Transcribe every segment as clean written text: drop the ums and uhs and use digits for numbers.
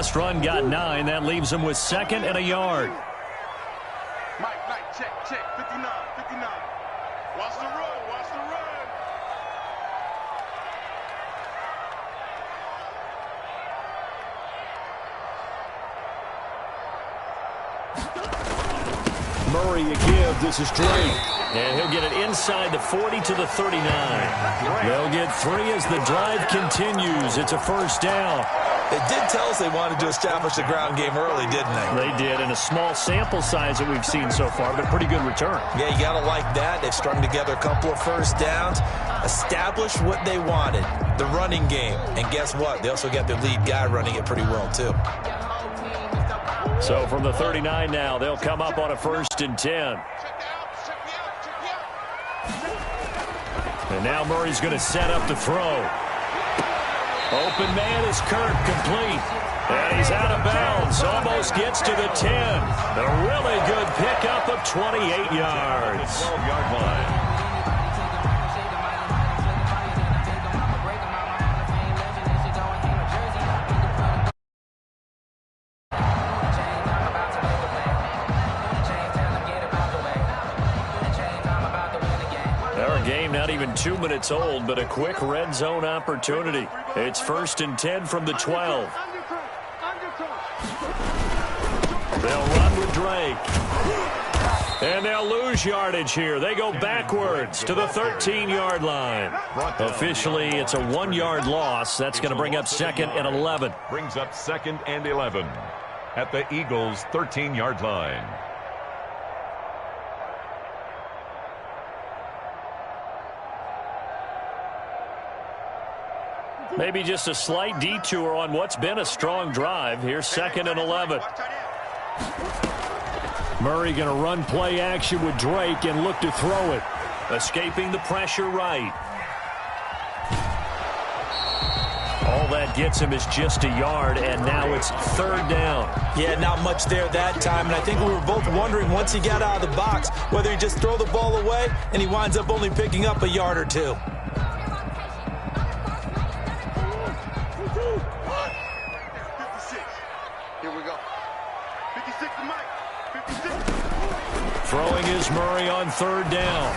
last run got 9. That leaves him with 2nd and a yard. Mike, check, 59. Watch the run. Murray a give. This is Drake. And he'll get it inside the 40 to the 39. They'll get 3 as the drive continues. It's a first down. They did tell us they wanted to establish the ground game early, didn't they? They did, in a small sample size that we've seen so far, but pretty good return. Yeah, you got to like that. They've strung together a couple of first downs, established what they wanted, the running game. And guess what? They also got their lead guy running it pretty well, too. So from the 39 now, they'll come up on a 1st and 10. And now Murray's going to set up to throw. Open man is Kirk, complete. And he's out of bounds, almost gets to the 10. A really good pickup of 28 yards. 12-yard line. Game not even 2 minutes old, but a quick red zone opportunity. It's 1st and 10 from the 12. They'll run with Drake. And they'll lose yardage here. They go backwards to the 13-yard line. Officially, it's a 1-yard loss. That's going to bring up 2nd and 11. Brings up 2nd and 11 at the Eagles' 13-yard line. Maybe just a slight detour on what's been a strong drive. Here's 2nd and 11. Murray going to run play action with Drake and look to throw it. Escaping the pressure right. All that gets him is just a yard, and now it's 3rd down. Yeah, not much there that time, and I think we were both wondering once he got out of the box whether he just throw the ball away and he winds up only picking up a yard or 2. Throwing is Murray on 3rd down.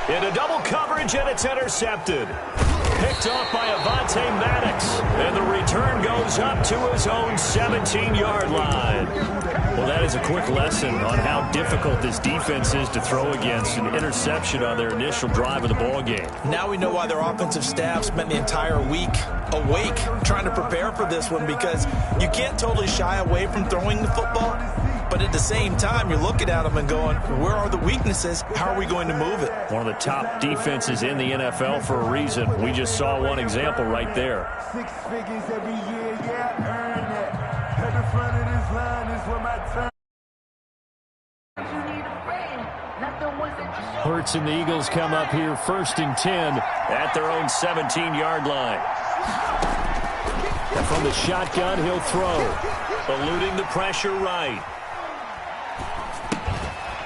Into double coverage, and it's intercepted. Picked off by Avonte Maddox. And the return goes up to his own 17-yard line. Well, that is a quick lesson on how difficult this defense is to throw against. An interception on their initial drive of the ball game. Now we know why their offensive staff spent the entire week awake trying to prepare for this one, because you can't totally shy away from throwing the football. But at the same time, you're looking at them and going, where are the weaknesses? How are we going to move it? One of the top defenses in the NFL for a reason. We just saw one example right there. 6 figures every year, yeah, earn that. At the front of this line is where my turn. Hurts and the Eagles come up here 1st and 10 at their own 17-yard line. And from the shotgun, he'll throw. Eluding the pressure right.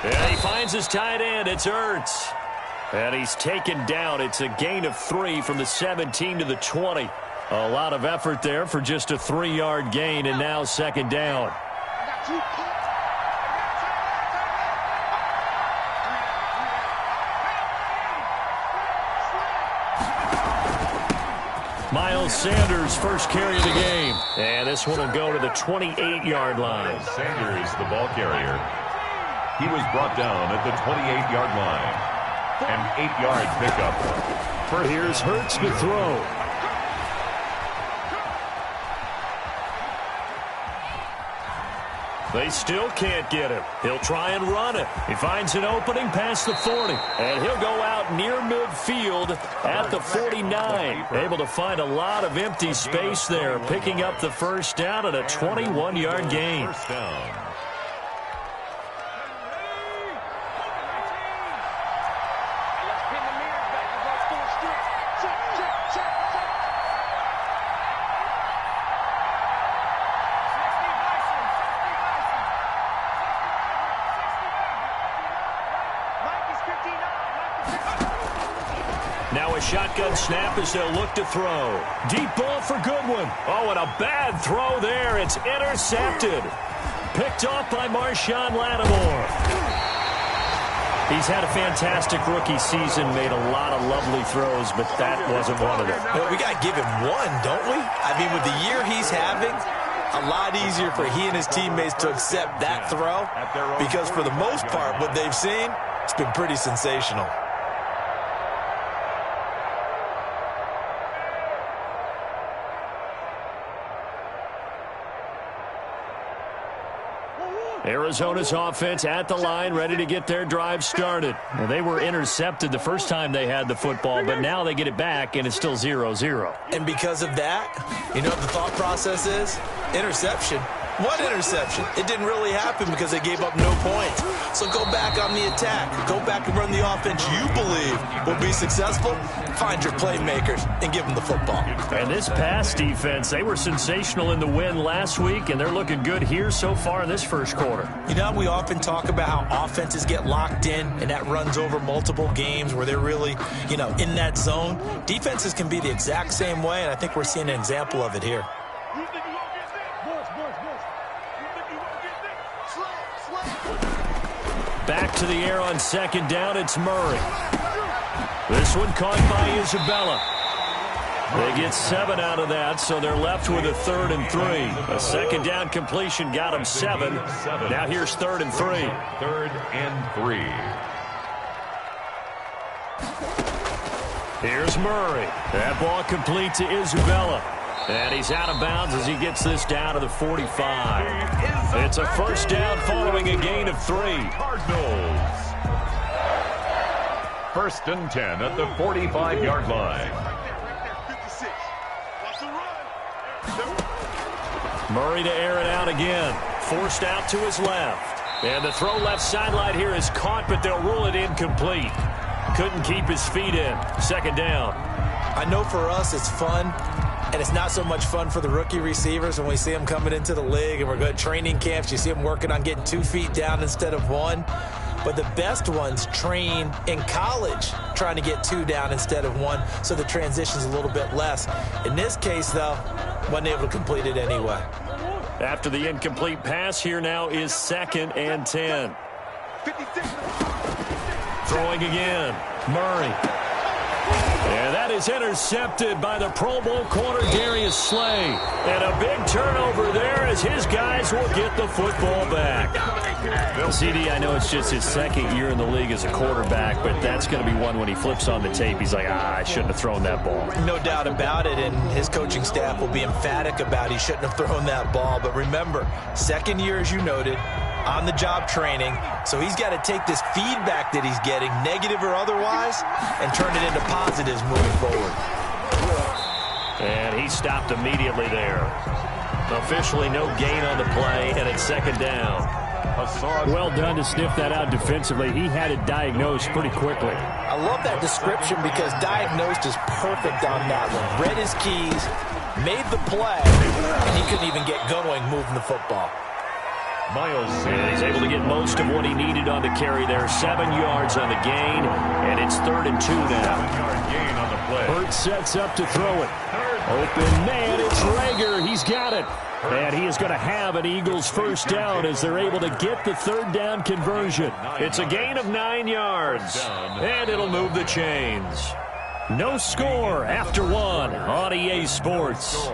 And he finds his tight end. It's Ertz. And he's taken down. It's a gain of 3 from the 17 to the 20. A lot of effort there for just a 3-yard gain, and now 2nd down. Miles Sanders, first carry of the game. And this one will go to the 28-yard line. Sanders, the ball carrier. He was brought down at the 28-yard line. An 8-yard pickup. Here's Hurts to throw. They still can't get him. He'll try and run it. He finds an opening past the 40. And he'll go out near midfield at the 49. Able to find a lot of empty space there, picking up the first down at a 21-yard gain. First down. Now a shotgun snap as they'll look to throw. Deep ball for Goodwin. Oh, and a bad throw there. It's intercepted. Picked off by Marshawn Lattimore. He's had a fantastic rookie season, made a lot of lovely throws, but that wasn't one of them. Well, we got to give him one, don't we? I mean, with the year he's having, a lot easier for he and his teammates to accept that throw because for the most part, what they've seen, it's been pretty sensational. Arizona's offense at the line, ready to get their drive started. Well, they were intercepted the first time they had the football, but now they get it back, and it's still 0-0. And because of that, you know what the thought process is? Interception. What interception? It didn't really happen because they gave up no points. So go back on the attack. Go back and run the offense you believe will be successful. Find your playmakers and give them the football. And this pass defense, they were sensational in the win last week, and they're looking good here so far in this first quarter. You know, we often talk about how offenses get locked in, and that runs over multiple games where they're really, you know, in that zone. Defenses can be the exact same way, and I think we're seeing an example of it here. Back to the air on second down, it's Murray. This one caught by Isabella. They get 7 out of that, so they're left with a 3rd and 3. A second down completion got them 7. Now here's 3rd and 3. 3rd and 3. Here's Murray. That ball complete to Isabella. And he's out of bounds as he gets this down to the 45. It's a first down following a gain of 3. Cardinals. 1st and 10 at the 45-yard line. Murray to air it out again. Forced out to his left. And the throw left sideline here is caught, but they'll rule it incomplete. Couldn't keep his feet in. 2nd down. I know for us it's fun. And it's not so much fun for the rookie receivers when we see them coming into the league and we're going to training camps. You see them working on getting 2 feet down instead of 1. But the best ones train in college trying to get 2 down instead of 1, so the transition's a little bit less. In this case, though, wasn't able to complete it anyway. After the incomplete pass, here now is 2nd and 10. Throwing again. Murray. And that is intercepted by the Pro Bowl corner, Darius Slay. And a big turnover there as his guys will get the football back. CD, I know it's just his 2nd year in the league as a quarterback, but that's going to be one when he flips on the tape. He's like, I shouldn't have thrown that ball. No doubt about it, and his coaching staff will be emphatic about he shouldn't have thrown that ball. But remember, 2nd year, as you noted, on-the-job training, so he's got to take this feedback that he's getting, negative or otherwise, and turn it into positives moving forward. And he stopped immediately there. Officially no gain on the play, and it's 2nd down. Well done to sniff that out defensively. He had it diagnosed pretty quickly. I love that description because diagnosed is perfect on that one. Read his keys, made the play, and he couldn't even get going moving the football. And he's able to get most of what he needed on the carry there. 7 yards on the gain, and it's 3rd and 2 now. 7-yard gain on the play. Hurts sets up to throw it. Open man, it's Rager. He's got it. And he is going to have an Eagles first down as they're able to get the 3rd down conversion. It's a gain of 9 yards, and it'll move the chains. No score after 1 on EA Sports.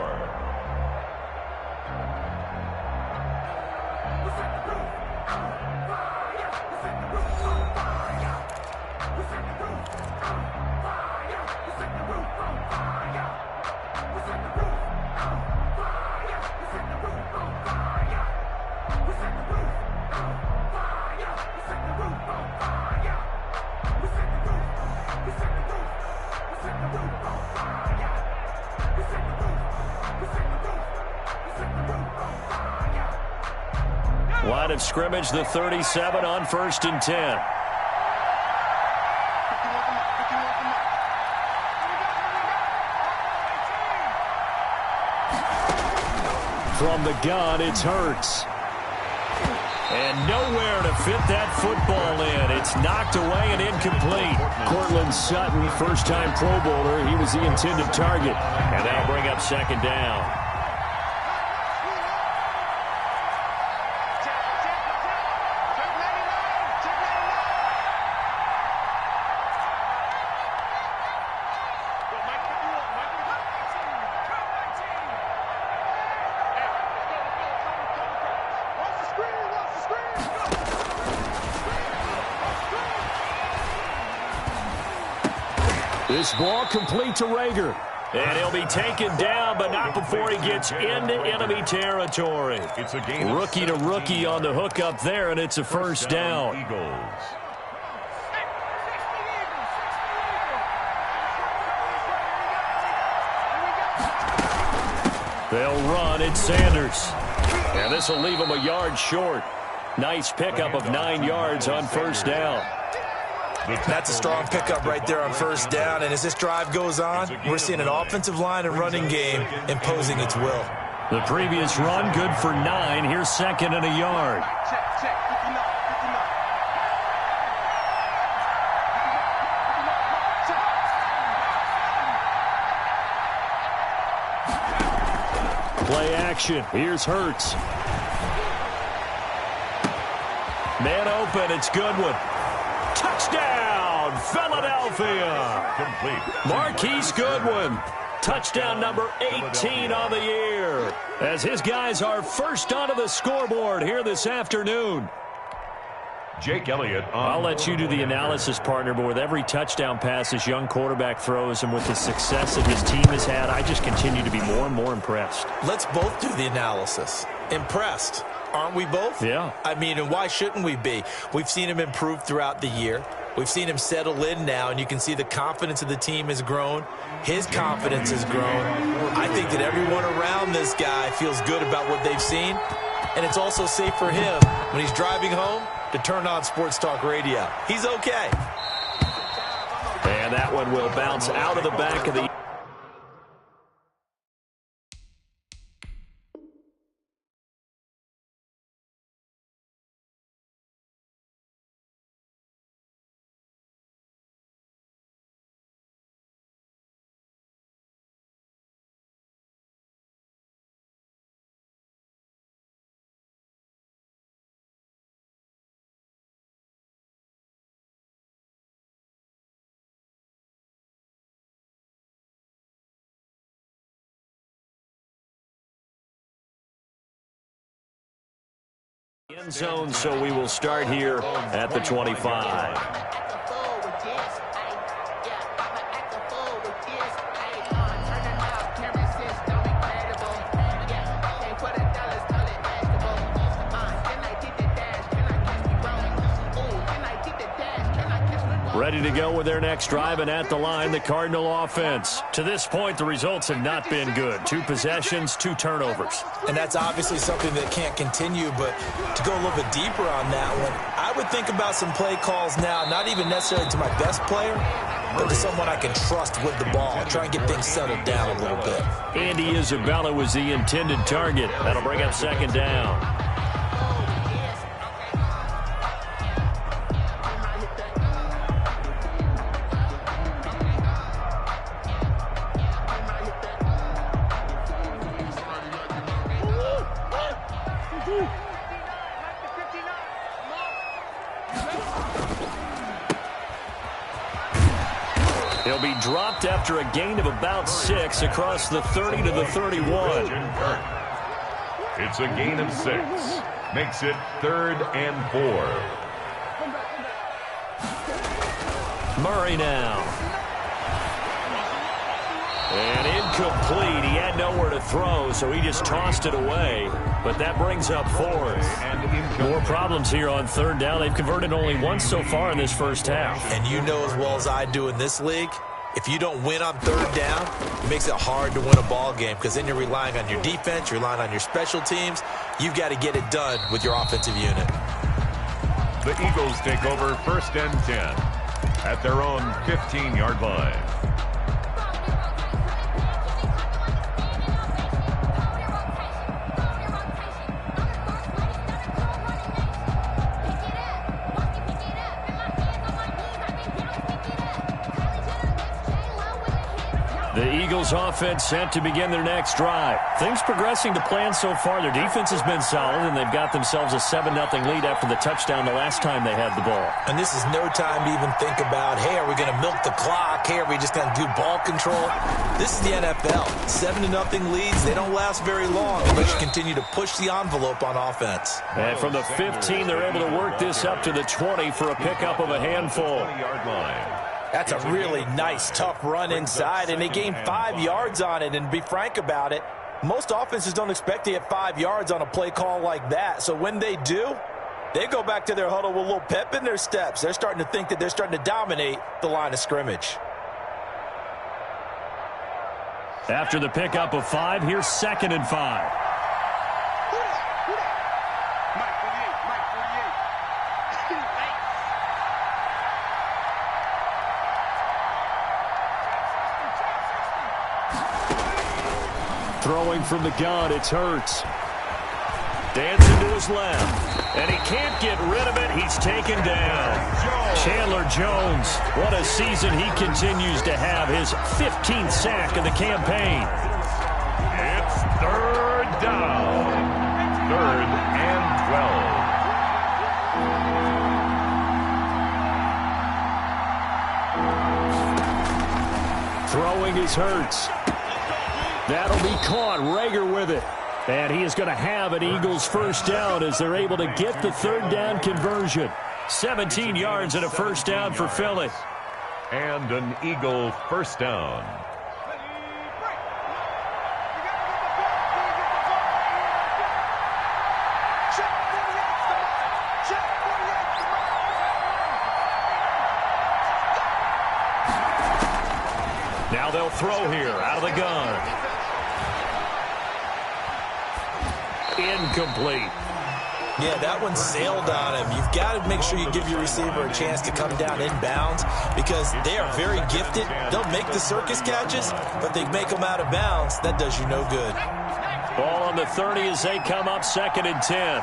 Line of scrimmage, the 37 on 1st and 10. From the gun, it's Hurts. And nowhere to fit that football in. It's knocked away and incomplete. Cortland Sutton, first-time Pro Bowler. He was the intended target. And that'll bring up second down. This ball complete to Rager. And he'll be taken down, but not before he gets into enemy territory. It's a gain rookie to rookie on the hook up there, and it's a first down. Eagles. They'll run. It's Sanders. And this will leave him a yard short. Nice pickup of 9 yards on first down. That's a strong pickup right there on first down. And as this drive goes on, we're seeing an offensive line and running game imposing its will. The previous run, good for 9. Here's second and a yard. Check, 59, 59. Play action. Here's Hurts. Man open. It's Goodwin. Touchdown, Philadelphia. Complete. Marquise Goodwin. Touchdown number 18 on the year. As his guys are first onto the scoreboard here this afternoon. Jake Elliott. I'll let you do the analysis, partner, but with every touchdown pass this young quarterback throws and with the success that his team has had, I just continue to be more and more impressed. Let's both do the analysis. Impressed. Aren't we both? Yeah. I mean, and why shouldn't we be? We've seen him improve throughout the year. We've seen him settle in now, and you can see the confidence of the team has grown. His confidence has grown. I think that everyone around this guy feels good about what they've seen, and it's also safe for him when he's driving home to turn on Sports Talk Radio. He's okay. And that one will bounce out of the back of the... end zone, so we will start here at the 25. Ready to go with their next drive, and at the line, the Cardinal offense. To this point, the results have not been good. 2 possessions, 2 turnovers. And that's obviously something that can't continue, but to go a little bit deeper on that one, I would think about some play calls now, not even necessarily to my best player, but to someone I can trust with the ball. Try and get things settled down a little bit. Andy Isabella was the intended target. That'll bring up second down. He'll be dropped after a gain of about 6 across the 30 to the 31. It's a gain of 6. Makes it 3rd and 4. Murray now. And incomplete. He had nowhere to throw, so he just tossed it away. But that brings up 4th. More problems here on 3rd down. They've converted only once so far in this first half. And you know as well as I do in this league, if you don't win on 3rd down, it makes it hard to win a ball game because then you're relying on your defense, you're relying on your special teams. You've got to get it done with your offensive unit. The Eagles take over 1st and 10 at their own 15-yard line. The Eagles offense set to begin their next drive. Things progressing to plan so far. Their defense has been solid, and they've got themselves a 7-0 lead after the touchdown the last time they had the ball. And this is no time to even think about, hey, are we going to milk the clock? Hey, are we just going to do ball control? This is the NFL. 7-0 leads, they don't last very long unless you continue to push the envelope on offense. And from the 15, they're able to work this up to the 20 for a pickup of a handful. 20-yard line. That's a really nice, tough run inside, and they gained 5 yards on it. And to be frank about it, most offenses don't expect to get 5 yards on a play call like that. So when they do, they go back to their huddle with a little pep in their steps. They're starting to think that they're starting to dominate the line of scrimmage. After the pickup of 5, here's 2nd and 5. Throwing from the gun, it's Hurts. Dancing to his left. And he can't get rid of it. He's taken down. Chandler Jones. What a season he continues to have. His 15th sack of the campaign. It's 3rd down. 3rd and 12. Throwing is Hurts. That'll be caught. Rager with it. And he is going to have an Eagles first down as they're able to get the 3rd down conversion. 17 yards and a first down for Philly. And an Eagle first down. Now they'll throw here out of the gun. Incomplete. Yeah, that one sailed on him. You've got to make sure you give your receiver a chance to come down inbounds because they are very gifted. They'll make the circus catches, but they make them out of bounds. That does you no good. Ball on the 30 as they come up 2nd and 10.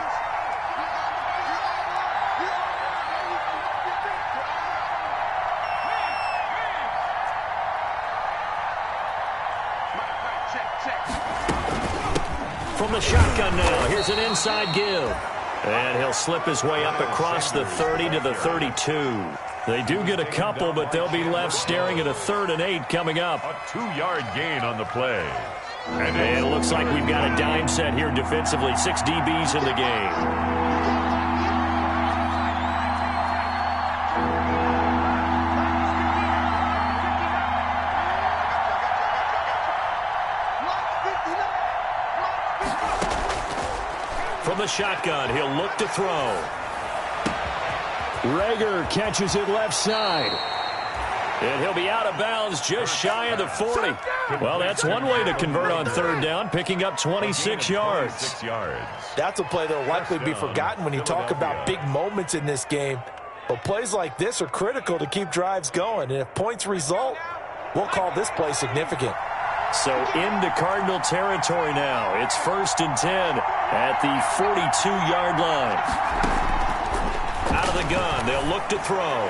From the shotgun now, here's an inside give. And he'll slip his way up across the 30 to the 32. They do get a couple, but they'll be left staring at a 3rd and 8 coming up. A 2-yard gain on the play. And it looks like we've got a dime set here defensively. 6 DBs in the game. From the shotgun, he'll look to throw. Rager catches it left side. And he'll be out of bounds just shy of the 40. Well, that's one way to convert on 3rd down, picking up 26 yards. 6 yards. That's a play that will likely be forgotten when you talk about big moments in this game. But plays like this are critical to keep drives going. And if points result, we'll call this play significant. So into Cardinal territory now. It's 1st and 10 at the 42-yard line. Out of the gun, they'll look to throw.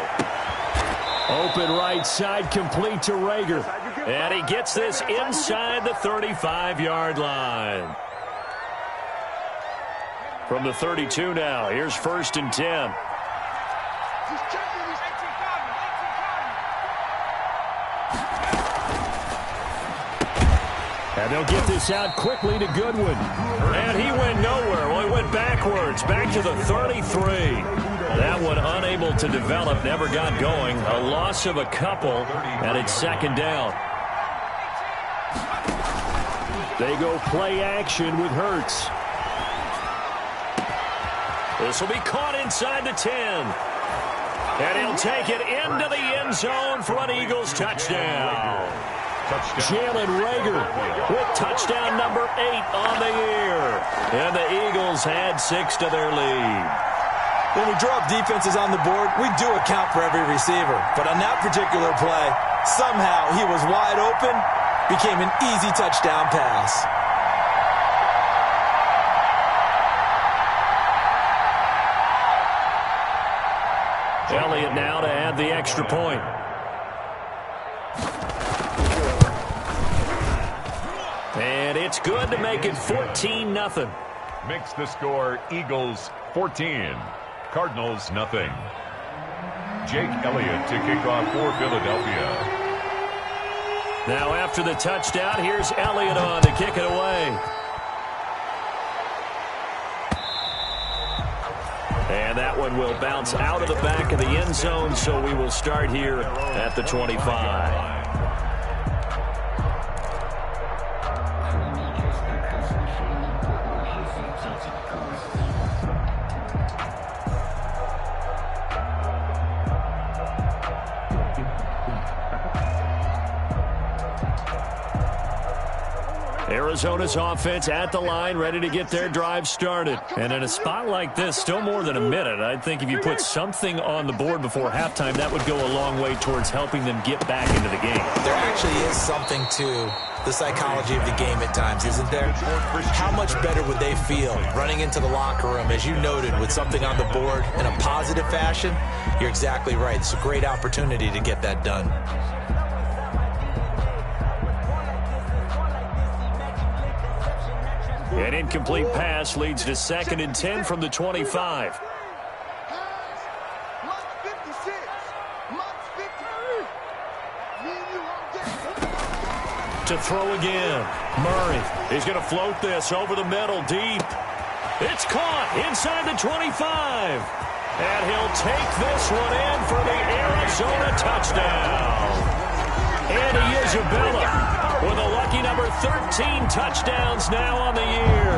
Open right side, complete to Rager. And he gets this inside the 35-yard line. From the 32 now, here's 1st and 10. And they'll get this out quickly to Goodwin. And he went nowhere. Well, he went backwards, back to the 33. That one unable to develop, never got going. A loss of a couple, and it's 2nd down. They go play action with Hurts. This will be caught inside the 10. And he'll take it into the end zone for an Eagles touchdown. Jalen Rager with touchdown number 8 on the year. And the Eagles add 6 to their lead. When we draw up defenses on the board, we do account for every receiver. But on that particular play, somehow he was wide open, became an easy touchdown pass. Elliott now to add the extra point. And it's good to make it 14-0. Makes the score Eagles 14, Cardinals nothing. Jake Elliott to kick off for Philadelphia. Now after the touchdown, here's Elliott on to kick it away. And that one will bounce out of the back of the end zone, so we will start here at the 25. Arizona's offense at the line, ready to get their drive started. And in a spot like this, still more than a minute, I think if you put something on the board before halftime, that would go a long way towards helping them get back into the game. There actually is something to the psychology of the game at times, isn't there? How much better would they feel running into the locker room, as you noted, with something on the board in a positive fashion? You're exactly right. It's a great opportunity to get that done. An incomplete pass leads to 2nd and 10 from the 25. To throw again. Murray. He's going to float this over the middle, deep. It's caught inside the 25. And he'll take this one in for the Arizona touchdown. Andy Isabella with a lucky number 13 touchdowns now on the year.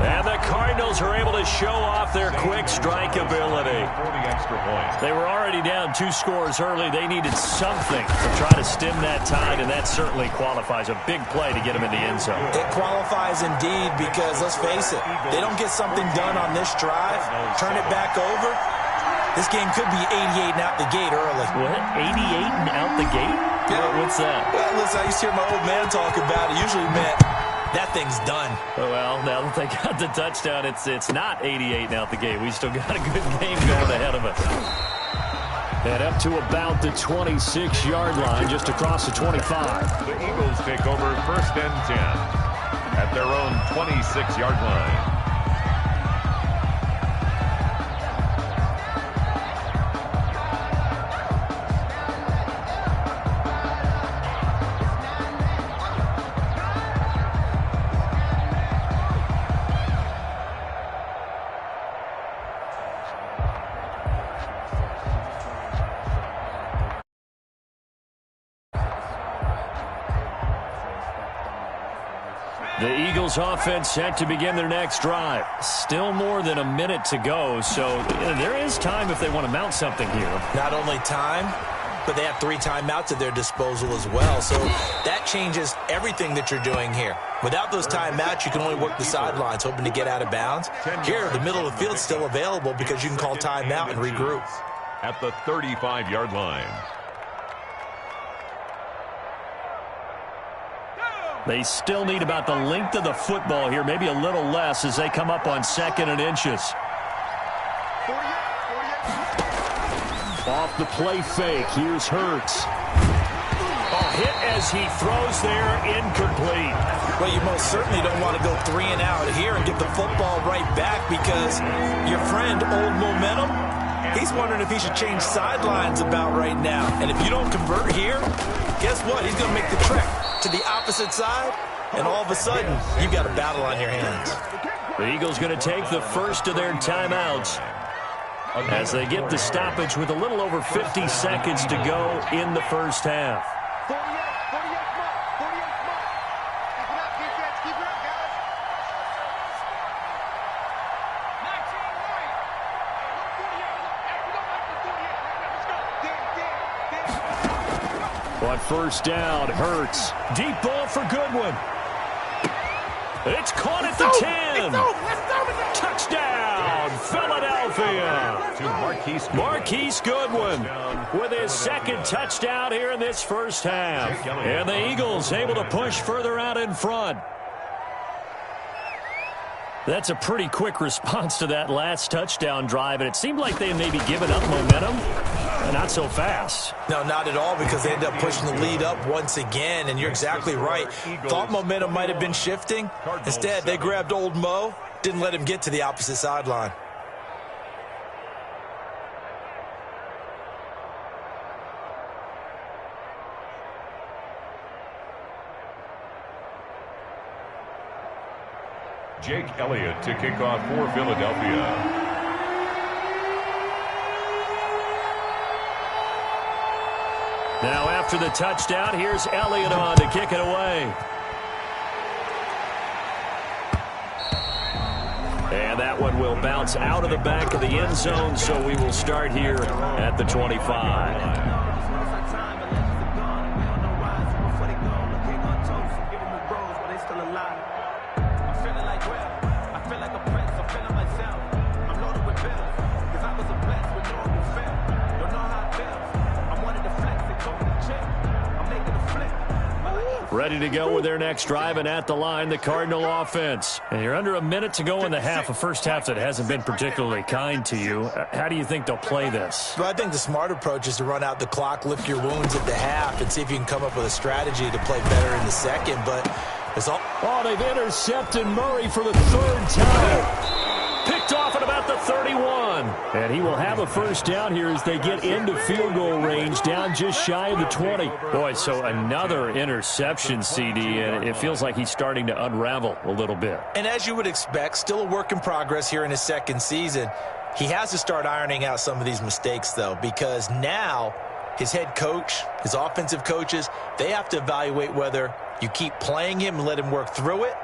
And the Cardinals are able to show off their quick strike ability. For the extra point. They were already down 2 scores early. They needed something to try to stem that tide, and that certainly qualifies. A big play to get them in the end zone. It qualifies indeed because, let's face it, they don't get something done on this drive, turn it back over, this game could be 88 and out the gate early. What? 88 and out the gate? Yeah. What's that? Well, listen, I used to hear my old man talk about it. Usually meant that thing's done. Well, now that they got the touchdown, it's not 88 and out the gate. We still got a good game going ahead of us. And up to about the 26-yard line, just across the 25. The Eagles take over 1st and 10 at their own 26-yard line. The Eagles offense set to begin their next drive. Still more than a minute to go, so there is time if they want to mount something here. Not only time, but they have 3 timeouts at their disposal as well. So that changes everything that you're doing here. Without those timeouts, you can only work the sidelines, hoping to get out of bounds. Here, the middle of the field is still available because you can call timeout and regroup. At the 35-yard line. They still need about the length of the football here, maybe a little less as they come up on 2nd and inches. Off the play fake, here's Hurts. Hit as he throws there, incomplete. Well, you most certainly don't want to go 3 and out here and get the football right back because your friend, Old Momentum, he's wondering if he should change sidelines about right now. And if you don't convert here, guess what? He's going to make the trek to the opposite side, and all of a sudden, you've got a battle on your hands. The Eagles going to take the first of their timeouts as they get the stoppage with a little over 50 seconds to go in the first half. On 1st down, Hurts. Deep ball for Goodwin. It's caught at the 10. Touchdown, Philadelphia. To Marquise Goodwin with his 2nd touchdown here in this first half. And the Eagles able to push further out in front. That's a pretty quick response to that last touchdown drive, and it seemed like they had maybe given up momentum. not so fast. No, not at all, because they ended up pushing the lead up once again, and you're exactly right. Thought momentum might have been shifting. Instead, they grabbed old Mo, didn't let him get to the opposite sideline. Jake Elliott to kick off for Philadelphia. Now after the touchdown, here's Elliott on to kick it away. And that one will bounce out of the back of the end zone, so we will start here at the 25. Ready to go with their next drive, and at the line, the Cardinal offense. And you're under a minute to go in the half, a first half that hasn't been particularly kind to you. How do you think they'll play this? Well, I think the smart approach is to run out the clock, lick your wounds at the half, and see if you can come up with a strategy to play better in the second. But it's all... Oh, they've intercepted Murray for the third time. Picked off at about the 31. And he will have a first down here as they get into field goal range, down just shy of the 20. Boy, so another interception, CD, and it feels like he's starting to unravel a little bit. And as you would expect, still a work in progress here in his second season. He has to start ironing out some of these mistakes, though, because now his head coach, his offensive coaches, they have to evaluate whether you keep playing him and let him work through it,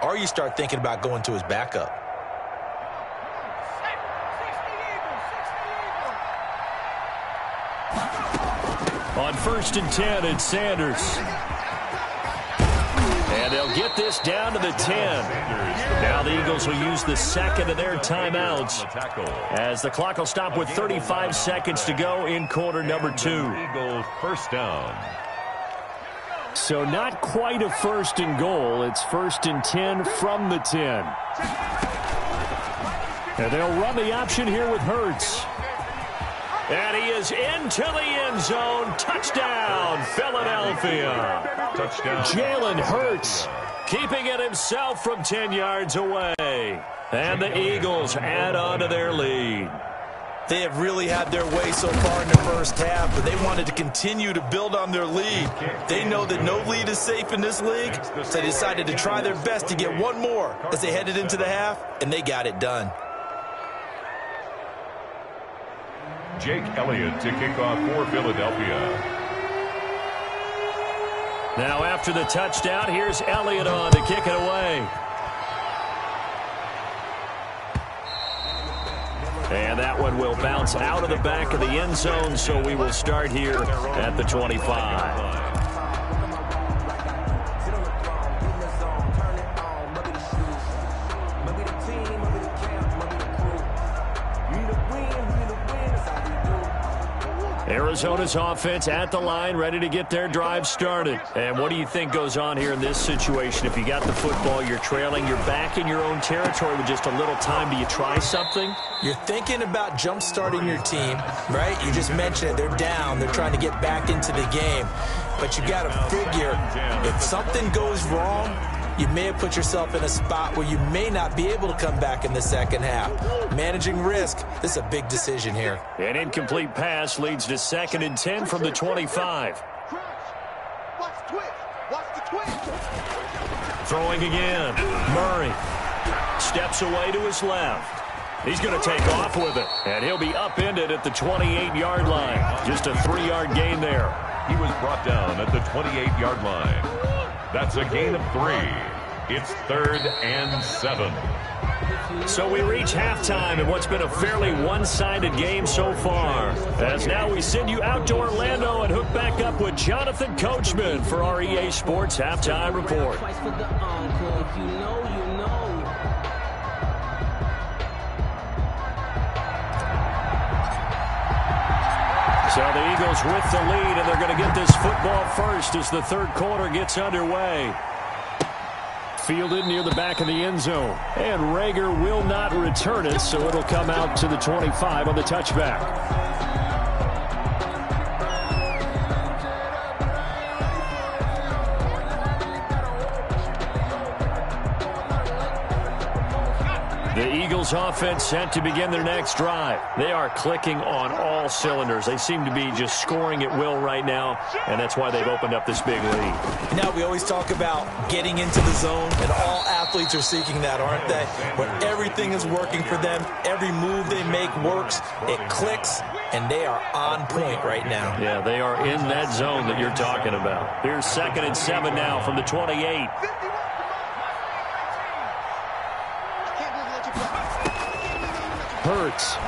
or you start thinking about going to his backup. On 1st and 10, it's Sanders. And they'll get this down to the 10. Now the Eagles will use the second of their timeouts as the clock will stop with 35 seconds to go in quarter number 2. Eagles first down. So not quite a 1st and goal. It's 1st and 10 from the 10. And they'll run the option here with Hurts. And he is into the end zone. Touchdown, Philadelphia. Touchdown. Jalen Hurts keeping it himself from 10 yards away. And the Eagles add on to their lead. They have really had their way so far in the first half, but they wanted to continue to build on their lead. They know that no lead is safe in this league, so they decided to try their best to get one more as they headed into the half, and they got it done. Jake Elliott to kick off for Philadelphia. Now after the touchdown, here's Elliott on to kick it away. And that one will bounce out of the back of the end zone, so we will start here at the 25. Arizona's offense at the line, ready to get their drive started. And what do you think goes on here in this situation? If you got the football, you're trailing, you're back in your own territory with just a little time. Do you try something? You're thinking about jump-starting your team, right? You just mentioned it. They're down. They're trying to get back into the game. But you got to figure, if something goes wrong, you may have put yourself in a spot where you may not be able to come back in the second half. Managing risk, this is a big decision here. An incomplete pass leads to 2nd and 10 from the 25. Throwing again. Murray steps away to his left. He's going to take off with it, and he'll be upended at the 28-yard line. Just a 3-yard gain there. He was brought down at the 28-yard line. That's a gain of 3. It's 3rd and 7. So we reach halftime in what's been a fairly one-sided game so far. As now we send you out to Orlando and hook back up with Jonathan Coachman for our EA Sports Halftime Report. So the Eagles with the lead, and they're going to get this football first as the third quarter gets underway. Fielded near the back of the end zone. And Rager will not return it, so it'll come out to the 25 on the touchback. Eagles offense set to begin their next drive. They are clicking on all cylinders. They seem to be just scoring at will right now, and that's why they've opened up this big lead. Now, we always talk about getting into the zone, and all athletes are seeking that, aren't they? When everything is working for them, every move they make works, it clicks, and they are on point right now. Yeah, they are in that zone that you're talking about. Here's 2nd and 7 now from the 28. Hurts.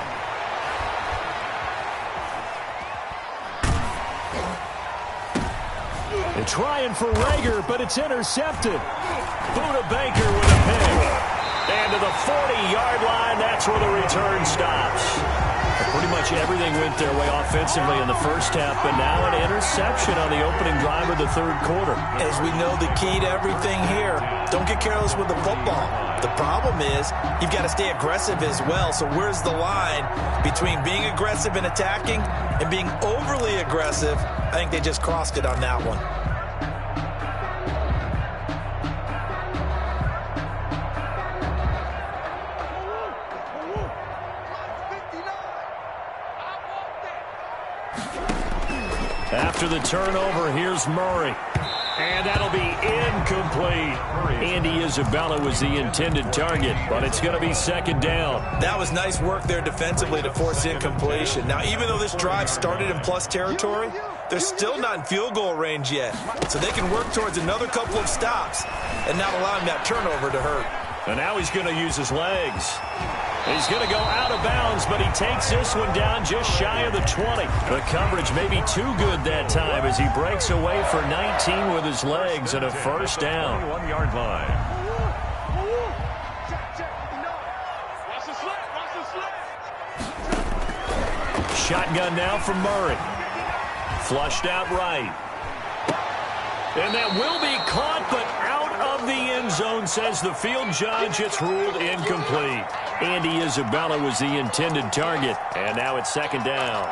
They're trying for Rager, but it's intercepted. Buda Baker with a pick. And to the 40-yard line, that's where the return stops. Pretty much everything went their way offensively in the first half, but now an interception on the opening drive of the third quarter. As we know, the key to everything here, don't get careless with the football. The problem is you've got to stay aggressive as well. So where's the line between being aggressive and attacking and being overly aggressive? I think they just crossed it on that one. After the turnover, here's Murray. And that'll be incomplete. Andy Isabella was the intended target, but it's going to be 2nd down. That was nice work there defensively to force incompletion. Now, even though this drive started in plus territory, they're still not in field goal range yet. So they can work towards another couple of stops and not allowing that turnover to hurt. And now he's going to use his legs. He's going to go out of bounds, but he takes this one down just shy of the 20. The coverage may be too good that time as he breaks away for 19 with his legs and a first down. 21-yard line. Shotgun now from Murray. Flushed out right. And that will be caught, but out of the end zone, says the field judge. It's ruled incomplete. Andy Isabella was the intended target, and now it's 2nd down.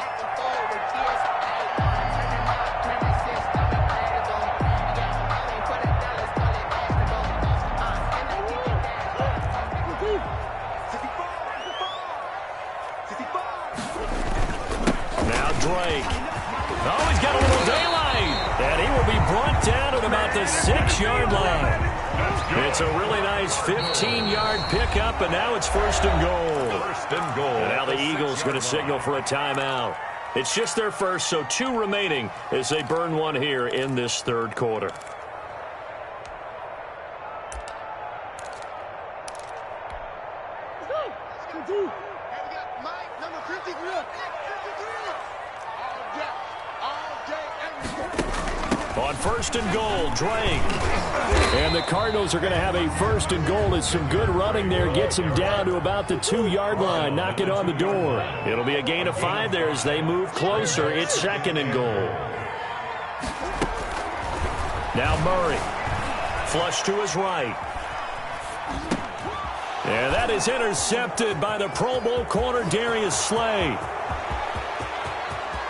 Now Drake. Oh, he's got a little daylight, and he will be brought down at about the 6-yard line. It's a really nice 15-yard pickup, and now it's 1st and goal. 1st and goal. And now the Eagles going to signal for a timeout. It's just their first, so 2 remaining as they burn one here in this third quarter. On 1st and goal, Drake. And the Cardinals are going to have a 1st and goal as some good running there gets them down to about the 2-yard line. Knock it on the door. It'll be a gain of 5 there as they move closer. It's 2nd and goal. Now Murray. Flush to his right. And that is intercepted by the Pro Bowl corner Darius Slay.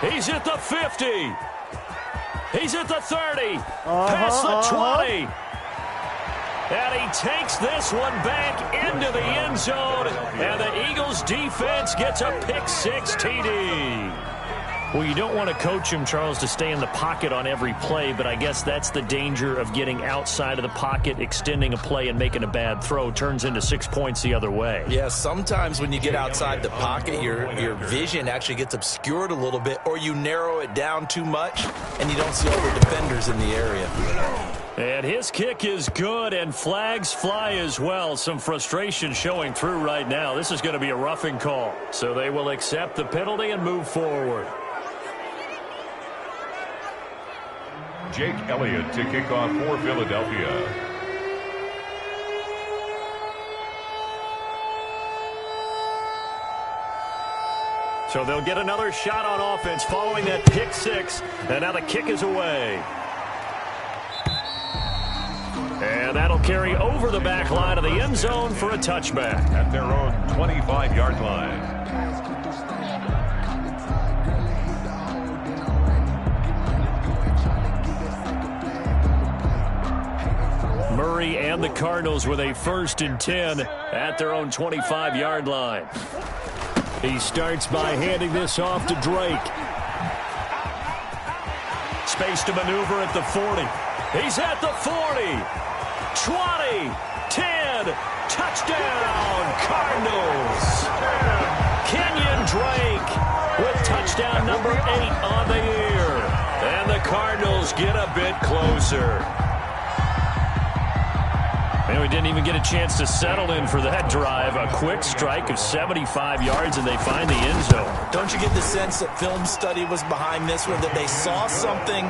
He's at the 50. He's at the 30, past the 20. And he takes this one back into the end zone. And the Eagles defense gets a pick-6 TD. Well, you don't want to coach him, Charles, to stay in the pocket on every play, but I guess that's the danger of getting outside of the pocket, extending a play, and making a bad throw. Turns into 6 points the other way. Yeah, sometimes when you get outside the pocket, your vision actually gets obscured a little bit, or you narrow it down too much, and you don't see all the defenders in the area. And his kick is good, and flags fly as well. Some frustration showing through right now. This is going to be a roughing call. So they will accept the penalty and move forward. Jake Elliott to kick off for Philadelphia. So they'll get another shot on offense following that pick-6, and now the kick is away. And that'll carry over the back line of the end zone for a touchback. At their own 25-yard line. Murray and the Cardinals with a 1st and 10 at their own 25-yard line. He starts by handing this off to Drake. Space to maneuver at the 40. He's at the 40. 20. 10. Touchdown, Cardinals. Kenyon Drake with touchdown number 8 on the year. And the Cardinals get a bit closer. And we didn't even get a chance to settle in for that drive. A quick strike of 75 yards, and they find the end zone. Don't you get the sense that film study was behind this one, that they saw something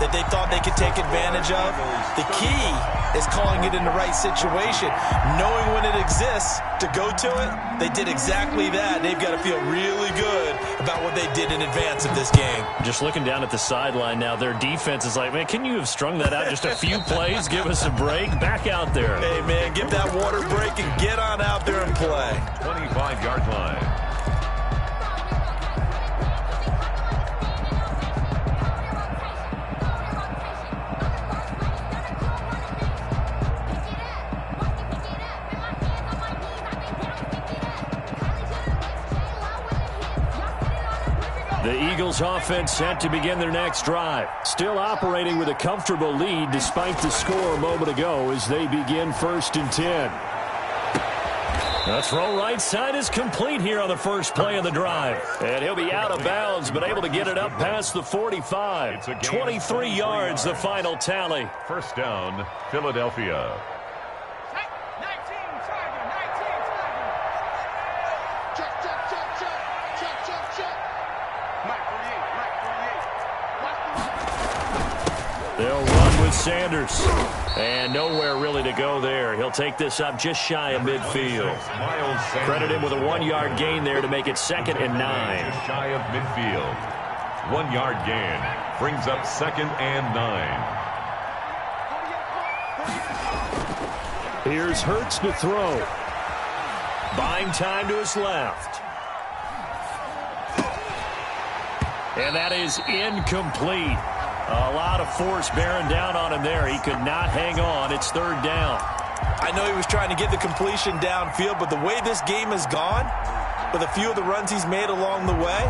that they thought they could take advantage of? The key is calling it in the right situation, knowing when it exists to go to it. They did exactly that. They've got to feel really good about what they did in advance of this game. Just looking down at the sideline now, their defense is like, man, can you have strung that out just a few plays? Give us a break. Back out there. Hey, man, give that water break and get on out there and play. 25-yard line. The Eagles offense set to begin their next drive. Still operating with a comfortable lead despite the score a moment ago as they begin 1st and 10. The throw right side is complete here on the first play of the drive. And he'll be out of bounds, but able to get it up past the 45. 23 yards, the final tally. First down, Philadelphia. They'll run with Sanders. And nowhere really to go there. He'll take this up just shy of midfield. Credit him with a 1-yard gain there to make it 2nd and 9. Just shy of midfield. 1-yard gain brings up 2nd and 9. Here's Hurts to throw. Buying time to his left. And that is incomplete. A lot of force bearing down on him there. He could not hang on. It's 3rd down. I know he was trying to get the completion downfield, but the way this game has gone, with a few of the runs he's made along the way,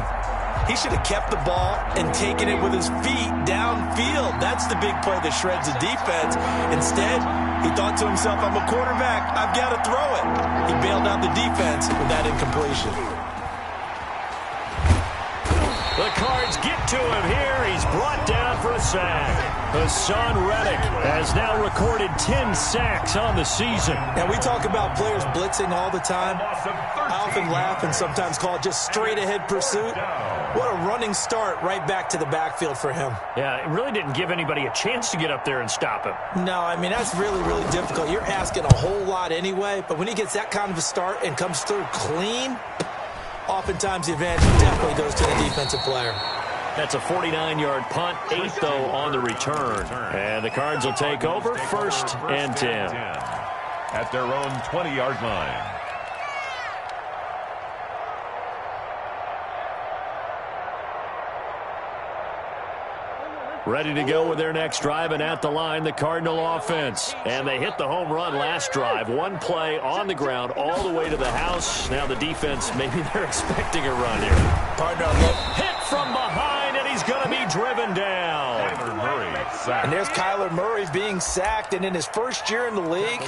he should have kept the ball and taken it with his feet downfield. That's the big play that shreds the defense. Instead, he thought to himself, I'm a quarterback. I've got to throw it. He bailed out the defense with that incompletion. The Cards get to him here. He's brought down for a sack. Hassan Reddick has now recorded 10 sacks on the season. And we talk about players blitzing all the time. I often laugh and sometimes call it just straight-ahead pursuit. What a running start right back to the backfield for him. Yeah, it really didn't give anybody a chance to get up there and stop him. No, I mean, that's really, really difficult. You're asking a whole lot anyway, but when he gets that kind of a start and comes through clean, oftentimes the advantage definitely goes to the defensive player. That's a 49-yard punt, 8 though on the return. And the Cards will take over 1st and 10. At their own 20-yard line. Ready to go with their next drive, and at the line, the Cardinal offense. And they hit the home run last drive. One play on the ground all the way to the house. Now the defense, maybe they're expecting a run here. Partner, look. Hit from behind, and he's going to be driven down. And there's Kyler Murray being sacked, and in his first year in the league,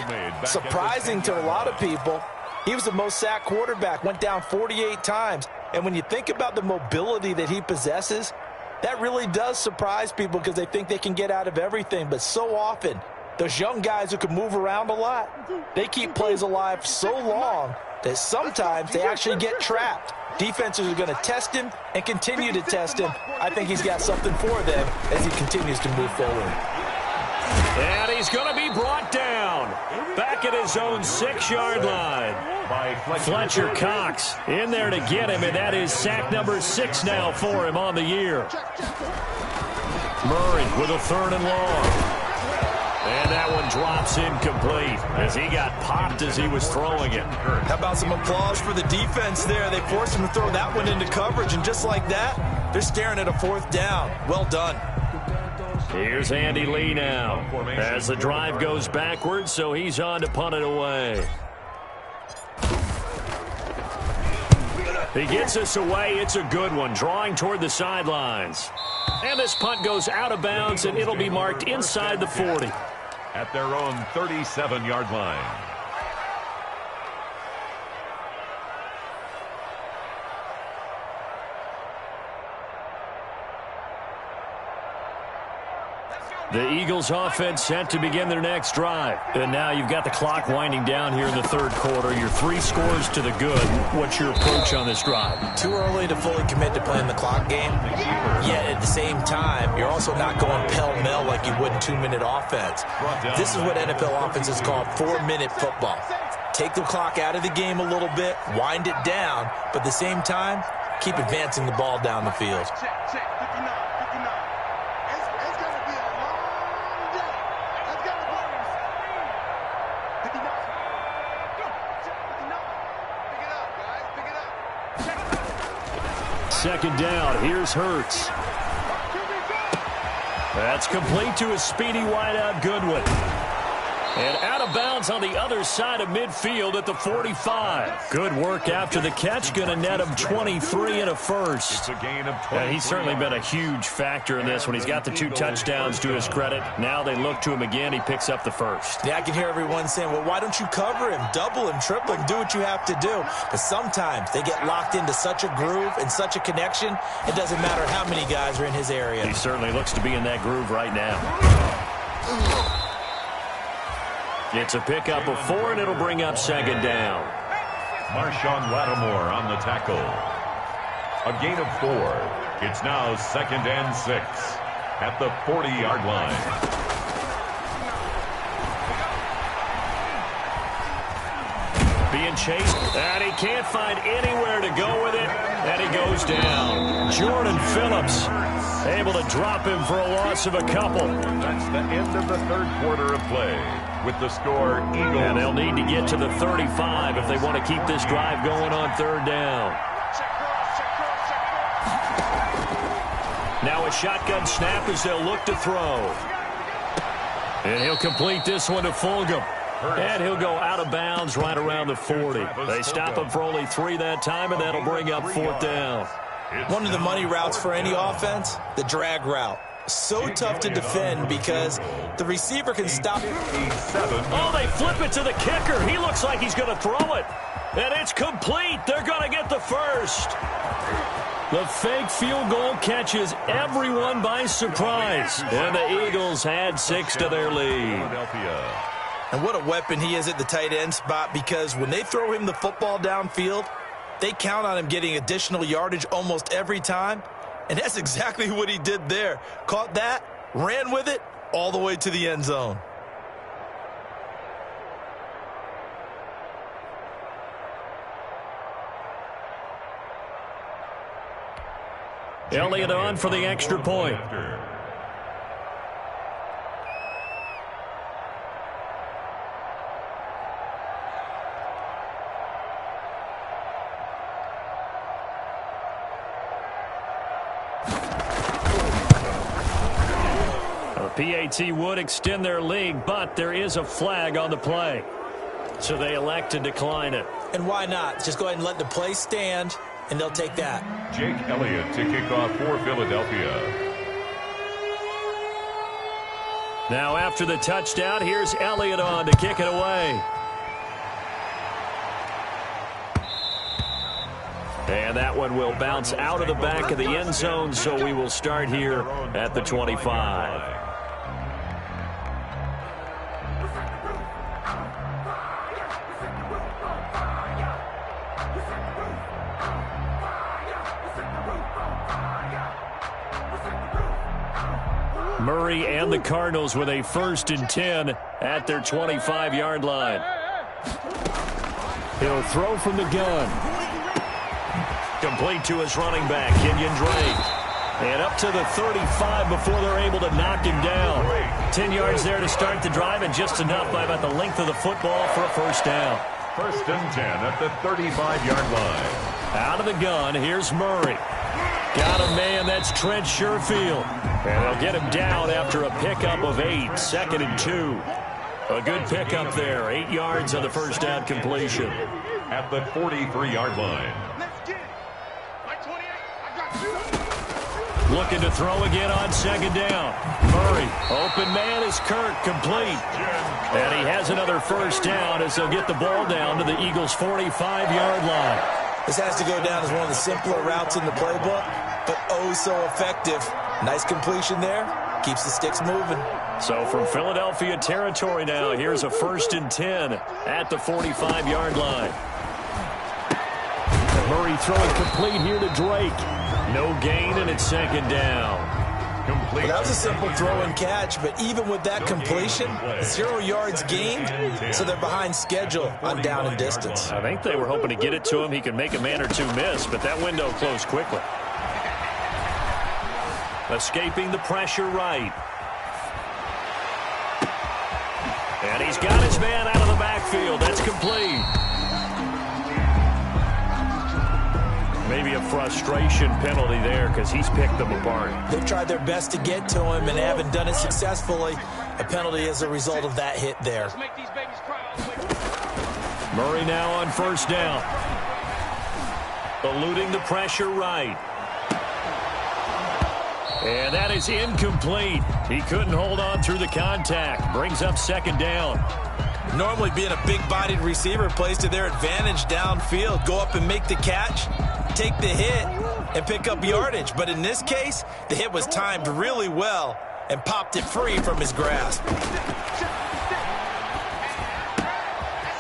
surprising to a lot of people, he was the most sacked quarterback, went down 48 times. And when you think about the mobility that he possesses, that really does surprise people because they think they can get out of everything. But so often, those young guys who can move around a lot, they keep plays alive so long that sometimes they actually get trapped. Defenses are going to test him and continue to test him. I think he's got something for them as he continues to move forward. And he's going to be brought down back at his own 6-yard line. Fletcher Cox in there to get him, and that is sack number 6 now for him on the year. Murray with a 3rd and long. And that one drops incomplete as he got popped as he was throwing it. How about some applause for the defense there? They forced him to throw that one into coverage, and just like that, they're staring at a 4th down. Well done. Here's Andy Lee now as the drive goes backwards, so he's on to punt it away. He gets us away. It's a good one, drawing toward the sidelines. And this punt goes out of bounds, and it'll be marked inside the 40. At their own 37-yard line. The Eagles offense set to begin their next drive. And now you've got the clock winding down here in the third quarter. You're 3 scores to the good. What's your approach on this drive? Too early to fully commit to playing the clock game. Yet at the same time, you're also not going pell-mell like you would in 2-minute offense. This is what NFL offenses call 4-minute football. Take the clock out of the game a little bit, wind it down, but at the same time, keep advancing the ball down the field. Check, 59, 59. It's going to be a long day. Let's go, Warriors. 59. Go. 59. Pick it up, guys. Pick it up. Second down. Here's Hurts. That's complete to a speedy wideout Goodwin. And out of bounds on the other side of midfield at the 45. Good work after the catch. Going to net him 23 and a first. It's a gain of 23. He's certainly been a huge factor in this when he's got the 2 touchdowns to his credit. Now they look to him again. He picks up the first. Yeah, I can hear everyone saying, well, why don't you cover him, double him, triple him, do what you have to do. But sometimes they get locked into such a groove and such a connection, it doesn't matter how many guys are in his area. He certainly looks to be in that groove right now. It's a pickup of 4, and it'll bring up second down. Marshawn Lattimore on the tackle. A gain of 4. It's now 2nd and 6 at the 40-yard line. Being chased, and he can't find anywhere to go with it, and he goes down. Jordan Phillips able to drop him for a loss of a couple. That's the end of the third quarter of play. With the score, Eagles. And they'll need to get to the 35 if they want to keep this drive going on third down. Now a shotgun snap as they'll look to throw. And he'll complete this one to Fulgham. And he'll go out of bounds right around the 40. They stop him for only 3 that time, and that'll bring up 4th down. One of the money routes for any offense, the drag route. So tough to defend because the receiver can stop. Oh, they flip it to the kicker. He looks like he's going to throw it. And it's complete. They're going to get the first. The fake field goal catches everyone by surprise. And the Eagles add 6 to their lead. And what a weapon he is at the tight end spot, because when they throw him the football downfield, they count on him getting additional yardage almost every time. And that's exactly what he did there. Caught that, ran with it, all the way to the end zone. Elliott on for the extra point. PAT would extend their lead, but there is a flag on the play. So they elect to decline it. And why not? Just go ahead and let the play stand, and they'll take that. Jake Elliott to kick off for Philadelphia. Now after the touchdown, here's Elliott on to kick it away. And that one will bounce out of the back of the end zone, so we will start here at the 25. Murray and the Cardinals with a 1st and 10 at their 25-yard line. He'll throw from the gun. Complete to his running back, Kenyon Drake. And up to the 35 before they're able to knock him down. 10 yards there to start the drive, and just enough by about the length of the football for a 1st down. 1st and 10 at the 35-yard line. Out of the gun, here's Murray. Got a man, that's Trent Sherfield. And they'll get him down after a pickup of 8, 2nd and 2. A good pickup there, 8 yards on the 1st down completion. At the 43-yard line. Looking to throw again on second down. Murray, open man is Kirk, complete. And he has another first down as they'll get the ball down to the Eagles' 45-yard line. This has to go down as one of the simpler routes in the playbook, but oh so effective. Nice completion there. Keeps the sticks moving. So from Philadelphia territory now, here's a 1st and 10 at the 45-yard line. Murray throwing complete here to Drake. No gain, and it's second down. Well, that was a simple throw and catch, but even with that completion, 0 yards gained, so they're behind schedule on down and distance. I think they were hoping to get it to him. He could make a man or two miss, but that window closed quickly. Escaping the pressure right. And he's got his man out of the backfield. That's complete. Maybe a frustration penalty there because he's picked them apart. They've tried their best to get to him and haven't done it successfully. A penalty as a result of that hit there. Murray now on first down. Eluding the pressure right. And that is incomplete. He couldn't hold on through the contact. Brings up second down. Normally being a big-bodied receiver plays to their advantage downfield. Go up and make the catch, take the hit, and pick up yardage. But in this case, the hit was timed really well and popped it free from his grasp.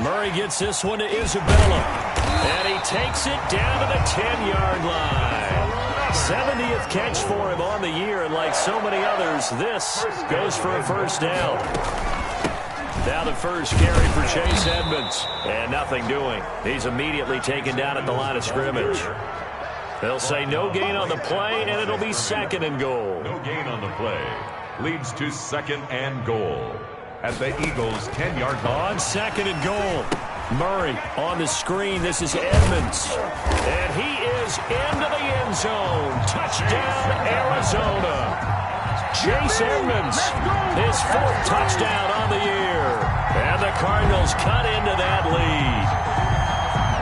Murray gets this one to Isabella. And he takes it down to the 10-yard line. 70th catch for him on the year, and like so many others, this goes for a first down. Now the first carry for Chase Edmonds, and nothing doing. He's immediately taken down at the line of scrimmage. They'll say no gain on the play, and it'll be 2nd and goal. No gain on the play. Leads to 2nd and goal at the Eagles' 10-yard line. On 2nd and goal. Murray on the screen. This is Edmonds. And he is into the end zone. Touchdown, Arizona. Chase Edmonds, his 4th touchdown on the year. And the Cardinals cut into that lead.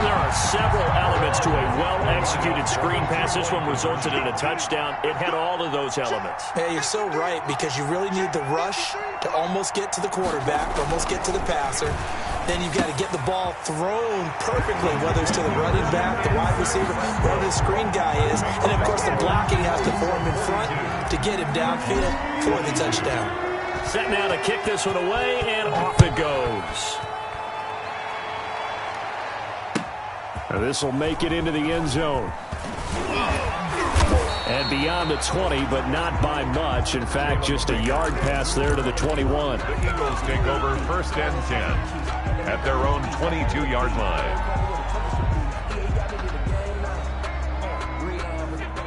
There are several elements to a well-executed screen pass. This one resulted in a touchdown. It had all of those elements. Hey, you're so right, because you really need the rush to almost get to the quarterback, almost get to the passer. Then you've got to get the ball thrown perfectly, whether it's to the running back, the wide receiver, whoever the screen guy is. And, of course, the blocking has to form in front to get him downfield for the touchdown. Set now to kick this one away, and off it goes. This will make it into the end zone. And beyond the 20, but not by much. In fact, just a yard pass there to the 21. The Eagles take over 1st and 10 at their own 22-yard line.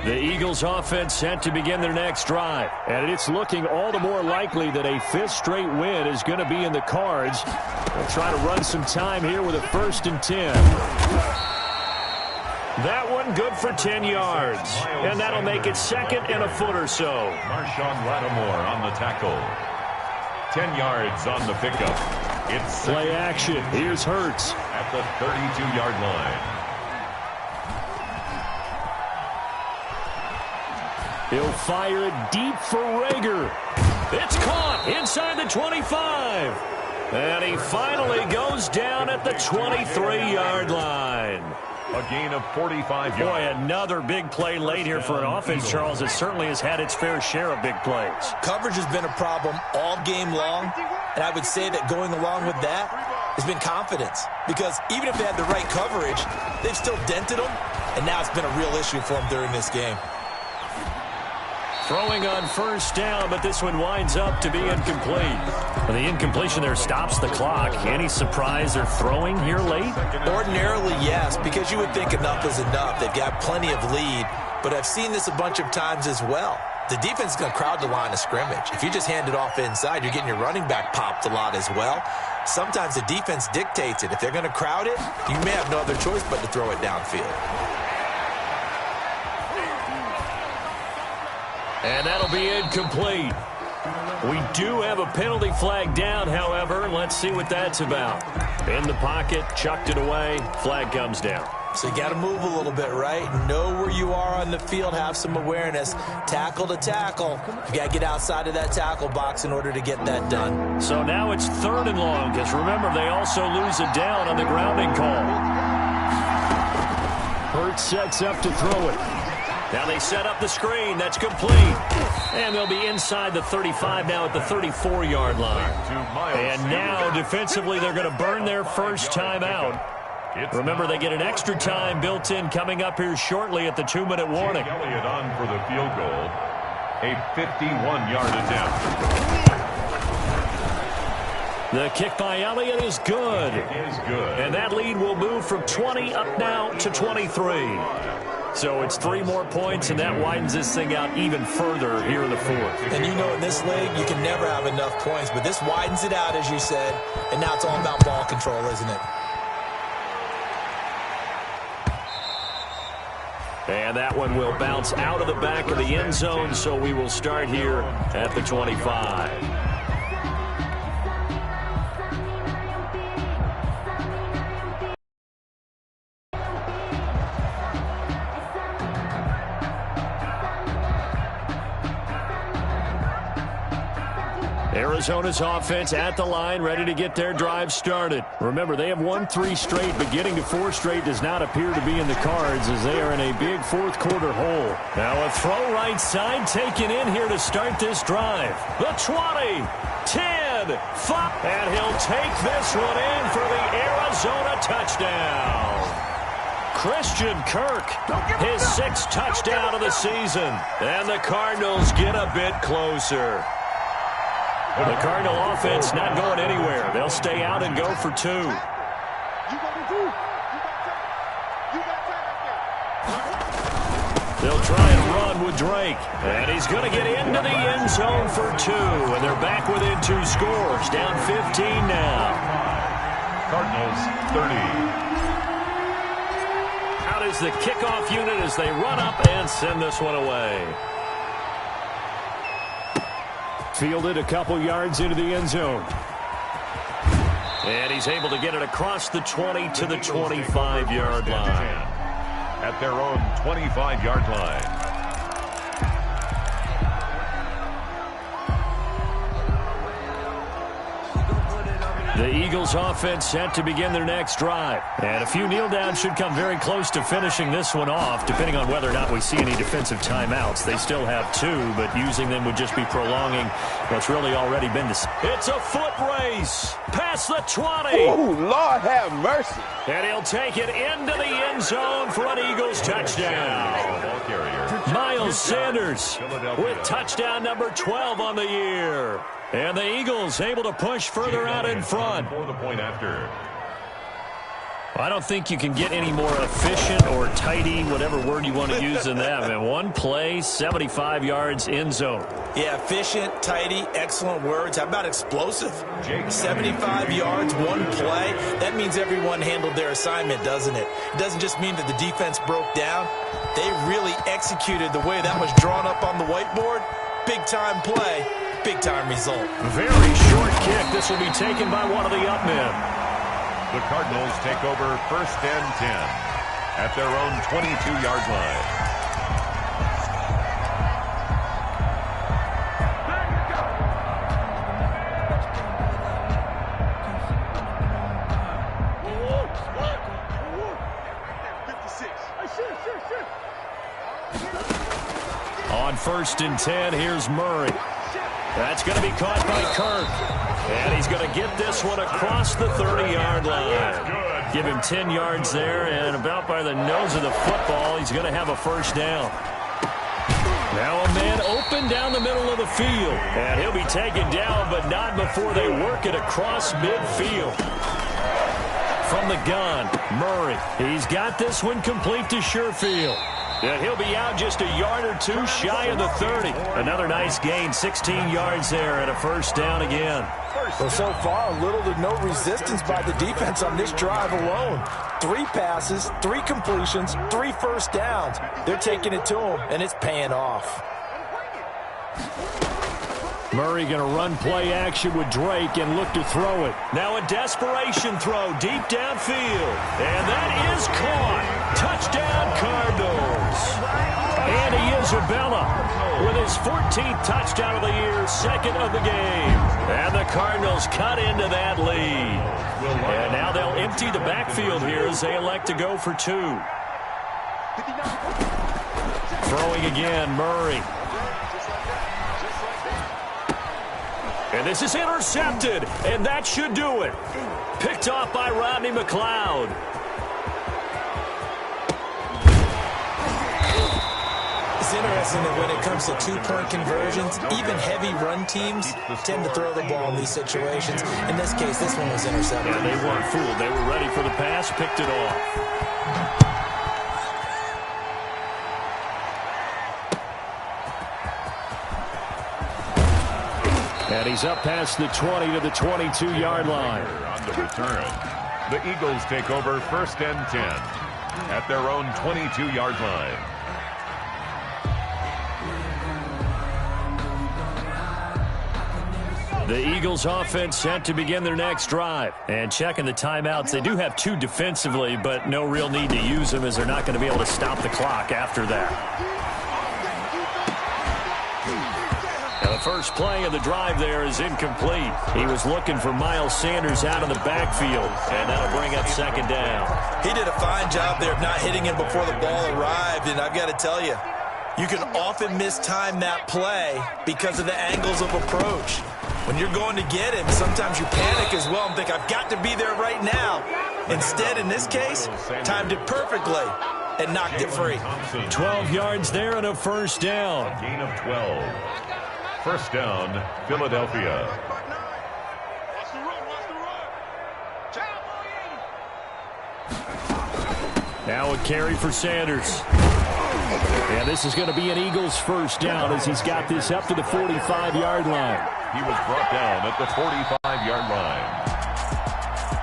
The Eagles offense set to begin their next drive. And it's looking all the more likely that a 5th straight win is going to be in the cards. They'll try to run some time here with a 1st and 10. That one good for 10 yards. And that'll make it 2nd and a foot or so. Marshawn Lattimore on the tackle. 10 yards on the pickup. It's play action. Here's Hurts at the 32-yard line. He'll fire it deep for Rager. It's caught inside the 25. And he finally goes down at the 23-yard line. A gain of 45 yards. Boy, another big play late here for an offense, Charles. It certainly has had its fair share of big plays. Coverage has been a problem all game long, and I would say that going along with that has been confidence. Because even if they had the right coverage, they've still dented them, and now it's been a real issue for them during this game. Throwing on first down, but this one winds up to be incomplete. Well, the incompletion there stops the clock. Any surprise they're throwing here late? Ordinarily, yes, because you would think enough is enough. They've got plenty of lead, but I've seen this a bunch of times as well. The defense is going to crowd the line of scrimmage. If you just hand it off inside, you're getting your running back popped a lot as well. Sometimes the defense dictates it. If they're going to crowd it, you may have no other choice but to throw it downfield. And that'll be incomplete. We do have a penalty flag down, however. Let's see what that's about. In the pocket, chucked it away. Flag comes down. So you got to move a little bit, right? Know where you are on the field, have some awareness. Tackle to tackle. You got to get outside of that tackle box in order to get that done. So now it's 3rd and long, because remember, they also lose a down on the grounding call. Hurts sets up to throw it. Now they set up the screen. That's complete. And they'll be inside the 35 now at the 34-yard line. And now, defensively, they're going to burn their first timeout. Remember, they get an extra time built in coming up here shortly at the 2-minute warning. Elliott on for the field goal. A 51-yard attempt. The kick by Elliott is good. It is good. And that lead will move from 20 up now to 23. So it's 3 more points, and that widens this thing out even further here in the 4th. And you know, in this league, you can never have enough points, but this widens it out, as you said, and now it's all about ball control, isn't it? And that one will bounce out of the back of the end zone, so we will start here at the 25. Arizona's offense at the line, ready to get their drive started. Remember, they have won 3 straight, but getting to 4 straight does not appear to be in the cards as they are in a big 4th quarter hole. Now a throw right side taken in here to start this drive. The 20, 10, 5, and he'll take this one in for the Arizona touchdown. Christian Kirk, his 6th touchdown of the season. And the Cardinals get a bit closer. The Cardinal offense not going anywhere. They'll stay out and go for 2. They'll try and run with Drake. And he's going to get into the end zone for 2. And they're back within 2 scores. Down 15 now. Cardinals 30. Out is the kickoff unit as they run up and send this one away. Fielded a couple yards into the end zone. And he's able to get it across the 20 to the 25-yard line. At their own 25-yard line. The Eagles offense set to begin their next drive. And a few kneel downs should come very close to finishing this one off, depending on whether or not we see any defensive timeouts. They still have 2, but using them would just be prolonging what's really already been decided. It's a foot race past the 20. Oh, Lord have mercy. And he'll take it into the end zone for an Eagles touchdown. Miles Sanders with touchdown number 12 on the year. And the Eagles able to push further out in front. For the point after. I don't think you can get any more efficient or tidy, whatever word you want to use in that. And 1 play, 75 yards, end zone. Yeah, efficient, tidy, excellent words. How about explosive? 75 yards, 1 play. That means everyone handled their assignment, doesn't it? It doesn't just mean that the defense broke down. They really executed the way that was drawn up on the whiteboard. Big-time play, big-time result. Very short kick. This will be taken by one of the up men. The Cardinals take over 1st and 10 at their own 22-yard line. On 1st and 10, here's Murray. That's going to be caught by Kirk. And he's going to get this one across the 30-yard line. Give him 10 yards there, and about by the nose of the football, he's going to have a first down. Now a man open down the middle of the field. And he'll be taken down, but not before they work it across midfield. From the gun, Murray. He's got this one complete to Sherfield. And he'll be out just a yard or 2 shy of the 30. Another nice gain, 16 yards there, and a first down again. Well, so far, little to no resistance by the defense on this drive alone. 3 passes, 3 completions, 3 first downs. They're taking it to him, and it's paying off. Murray going to run play action with Drake and look to throw it. Now a desperation throw deep downfield. And that is caught. Touchdown, Cardinals. And Isabella with his 14th touchdown of the year, second of the game. And the Cardinals cut into that lead. And now they'll empty the backfield here as they elect to go for 2. Throwing again, Murray. And this is intercepted, and that should do it. Picked off by Rodney McLeod. It's interesting that when it comes to two-point conversions, even heavy run teams tend to throw the ball in these situations. In this case, this one was intercepted. And they weren't fooled. They were ready for the pass, picked it off. And he's up past the 20 to the 22-yard line. On the return, the Eagles take over 1st and 10 at their own 22-yard line. The Eagles offense set to begin their next drive. And checking the timeouts, they do have 2 defensively, but no real need to use them as they're not going to be able to stop the clock after that. Now the first play of the drive there is incomplete. He was looking for Miles Sanders out of the backfield, and that'll bring up 2nd down. He did a fine job there of not hitting him before the ball arrived, and I've got to tell you, you can often mistime that play because of the angles of approach. When you're going to get him, sometimes you panic as well and think, I've got to be there right now. Instead, in this case, timed it perfectly and knocked it free. 12 yards there and a 1st down. A gain of 12. 1st down, Philadelphia. Now a carry for Sanders. And this is going to be an Eagles 1st down as he's got this up to the 45-yard line. He was brought down at the 45-yard line.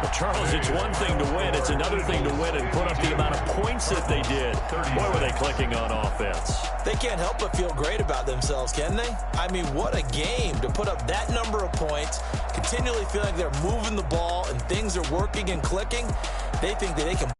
Well, Charles, it's one thing to win. It's another thing to win and put up the amount of points that they did. Boy, were they clicking on offense. They can't help but feel great about themselves, can they? I mean, what a game to put up that number of points, continually feel like they're moving the ball and things are working and clicking. They think that they can